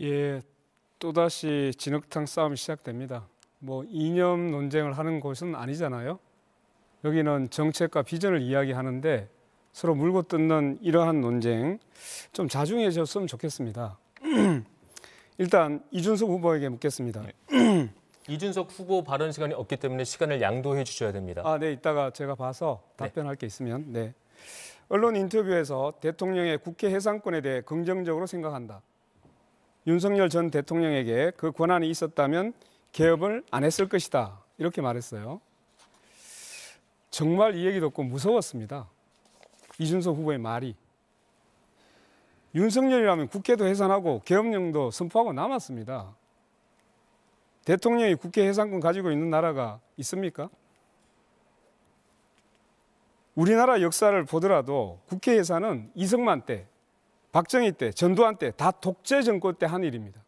예, 또다시 진흙탕 싸움이 시작됩니다. 뭐 이념 논쟁을 하는 곳은 아니잖아요. 여기는 정책과 비전을 이야기하는데 서로 물고 뜯는 이러한 논쟁 좀 자중해졌으면 좋겠습니다. 일단 이준석 후보에게 묻겠습니다. 이준석 후보 발언 시간이 없기 때문에 시간을 양도해 주셔야 됩니다. 네, 이따가 제가 봐서 답변할 게 있으면. 네. 언론 인터뷰에서 대통령의 국회 해산권에 대해 긍정적으로 생각한다. 윤석열 전 대통령에게 그 권한이 있었다면 개업을 안 했을 것이다. 이렇게 말했어요. 정말 이 얘기 듣고 무서웠습니다. 이준석 후보의 말이. 윤석열이라면 국회도 해산하고 개업령도 선포하고 남았습니다. 대통령이 국회 해산권 가지고 있는 나라가 있습니까? 우리나라 역사를 보더라도 국회 해산은 이승만 때, 박정희 때, 전두환 때 다 독재 정권 때 한 일입니다.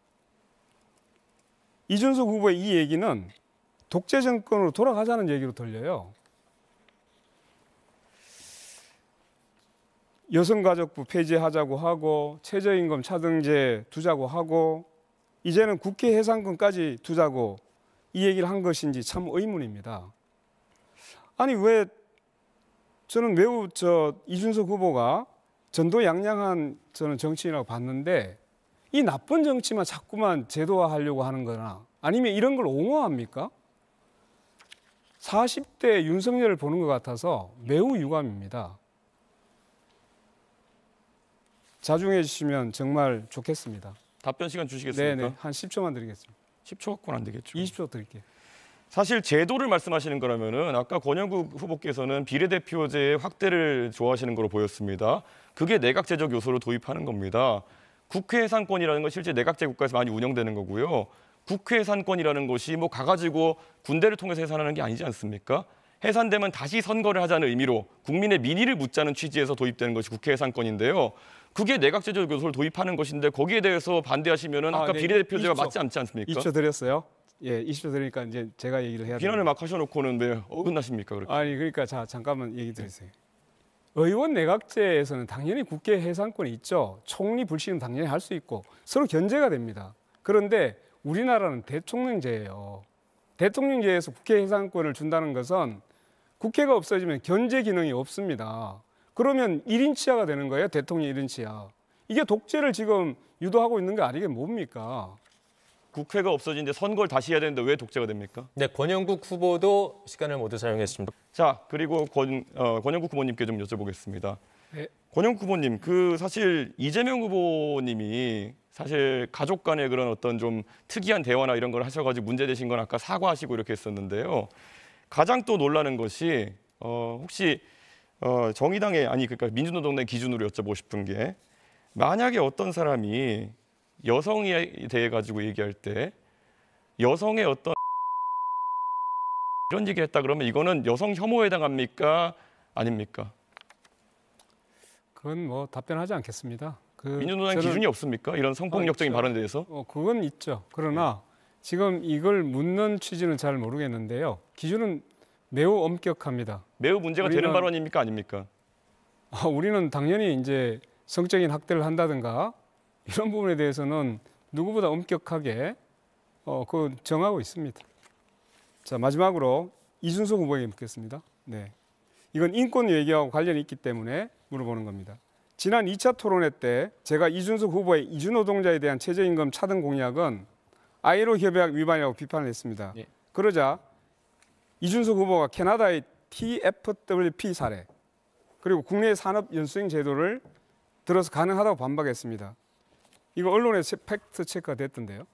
이준석 후보의 이 얘기는 독재 정권으로 돌아가자는 얘기로 들려요. 여성가족부 폐지하자고 하고 최저임금 차등제 두자고 하고 이제는 국회 해산권까지 두자고 이 얘기를 한 것인지 참 의문입니다. 아니 왜 저는 매우 이준석 후보가 전도양양한 저는 정치인이라고 봤는데 이 나쁜 정치만 자꾸만 제도화하려고 하는 거나 아니면 이런 걸 옹호합니까? 40대 윤석열을 보는 것 같아서 매우 유감입니다. 자중해 주시면 정말 좋겠습니다. 답변 시간 주시겠습니까? 네네, 한 10초만 드리겠습니다. 10초 갖고는 안 되겠죠. 20초 드릴게요. 사실 제도를 말씀하시는 거라면은 아까 권영국 후보께서는 비례대표제의 확대를 좋아하시는 거로 보였습니다. 그게 내각제적 요소를 도입하는 겁니다. 국회 해산권이라는 건 실제 내각제 국가에서 많이 운영되는 거고요. 국회 해산권이라는 것이 뭐 가가지고 군대를 통해서 해산하는 게 아니지 않습니까? 해산되면 다시 선거를 하자는 의미로 국민의 민의를 묻자는 취지에서 도입되는 것이 국회 해산권인데요. 그게 내각제적 요소를 도입하는 것인데 거기에 대해서 반대하시면은 아까 네, 비례대표제가 20초. 맞지 않지 않습니까? 20초 드렸어요. 예, 20초 드리니까 이제 제가 얘기를 해야 비난을 됩니다. 막 하셔놓고는 왜 어긋나십니까? 그렇게? 아니 그러니까 잠깐만 얘기 드리세요. 의원 내각제에서는 당연히 국회 해산권이 있죠. 총리 불신은 당연히 할 수 있고 서로 견제가 됩니다. 그런데 우리나라는 대통령제예요. 대통령제에서 국회 해산권을 준다는 것은 국회가 없어지면 견제 기능이 없습니다. 그러면 1인 치하가 되는 거예요. 대통령 1인 치하. 이게 독재를 지금 유도하고 있는 게 아니게 뭡니까? 국회가 없어지는데 선거를 다시 해야 되는데 왜 독재가 됩니까? 네, 권영국 후보도 시간을 모두 사용했습니다. 자, 그리고 권영국 후보님께 좀 여쭤보겠습니다. 네. 권영국 후보님, 사실 이재명 후보님이 사실 가족 간의 그런 어떤 좀 특이한 대화나 이런 걸 하셔가지고 문제되신 건 아까 사과하시고 이렇게 했었는데요. 가장 또 놀라는 것이 혹시 정의당의 그러니까 민주노동당 기준으로 여쭤보고 싶은 게 만약에 어떤 사람이 여성에 대해 가지고 얘기할 때 여성의 어떤 이런 얘기를 했다 그러면 이거는 여성 혐오에 해당합니까? 아닙니까? 그건 뭐 답변하지 않겠습니다. 민주노당 기준이 없습니까? 이런 성폭력적인 발언에 대해서? 그건 있죠. 그러나 지금 이걸 묻는 취지는 잘 모르겠는데요. 기준은 매우 엄격합니다. 매우 문제가 되는 발언입니까? 아닙니까? 우리는 당연히 이제 성적인 학대를 한다든가 이런 부분에 대해서는 누구보다 엄격하게 정하고 있습니다. 자, 마지막으로 이준석 후보에게 묻겠습니다. 네, 이건 인권 얘기하고 관련이 있기 때문에 물어보는 겁니다. 지난 2차 토론회 때 제가 이준석 후보의 이주노동자에 대한 최저임금 차등 공약은 ILO 협약 위반이라고 비판을 했습니다. 예. 그러자 이준석 후보가 캐나다의 TFWP 사례 그리고 국내 산업 연수행 제도를 들어서 가능하다고 반박했습니다. 이거 언론에 팩트 체크가 됐던데요.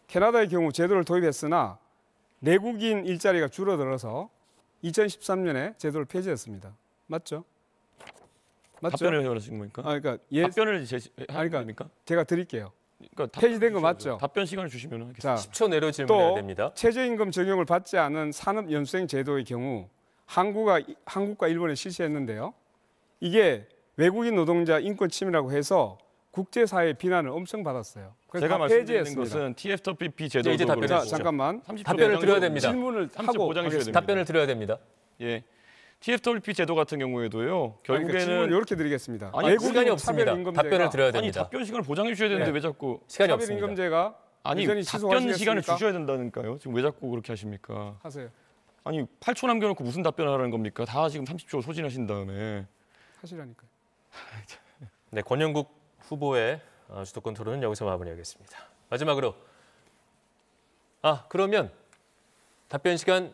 캐나다의 경우 제도를 도입했으나 내국인 일자리가 줄어들어서 2013년에 제도를 폐지했습니다. 맞죠? 맞죠? 답변을 해주신 겁니까? 그러니까 답변을 그러니까 겁니까? 제가 드릴게요. 그러니까 폐지된 거 맞죠? 답변 시간을 주시면 하겠습니다. 자, 10초 내로 질문해야 됩니다. 최저임금 적용을 받지 않은 산업 연수행 제도의 경우 한국과 일본에 실시했는데요. 이게 외국인 노동자 인권 침해라고 해서 국제사회의 비난을 엄청 받았어요. 그래서 제가 말씀드리는 폐지했습니다. 것은 TFWP 제도도 이제 답변을 자, 해주시죠. 잠깐만. 답변을 드려야 됩니다. 질문을 30초 하고 보장해 주셔야 하겠습니다. 됩니다. 답변을 드려야 됩니다. 예. TFWP 제도 같은 경우에도 그러니까 질문 결국에는 이렇게 드리겠습니다. 아니, 외국인 시간이 없습니다. 차별임금제가- 답변을 드려야 아니 됩니다. 답변 시간을 보장해 주셔야 되는데 네. 왜 자꾸 시간이 없습니다. 차별임금제가 아니 여전히 답변 취소하시겠습니까? 시간을 주셔야 된다니까요. 지금 왜 자꾸 그렇게 하십니까? 하세요. 아니 8초 남겨놓고 무슨 답변하라는 겁니까? 다 지금 30초 소진하신 다음에 하시라니까요. 네, 권영국 후보의 주도권 토론은 여기서 마무리하겠습니다. 마지막으로 그러면 답변 시간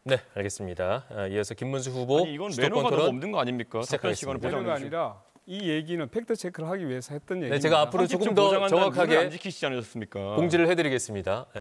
네, 알겠습니다. 이어서 김문수 후보 아니 이건 주도권 매너가 너무 토론. 없는 거 아닙니까? 답변 시간을 시작하겠습니다. 보장해 그런 거 주시고 아니라 이 얘기는 팩트 체크를 하기 위해서 했던 얘기입니다. 네, 제가 앞으로 조금 30초 더 보장한다는 룰을 정확하게 안 지키시지 않으셨습니까? 공지를 해드리겠습니다.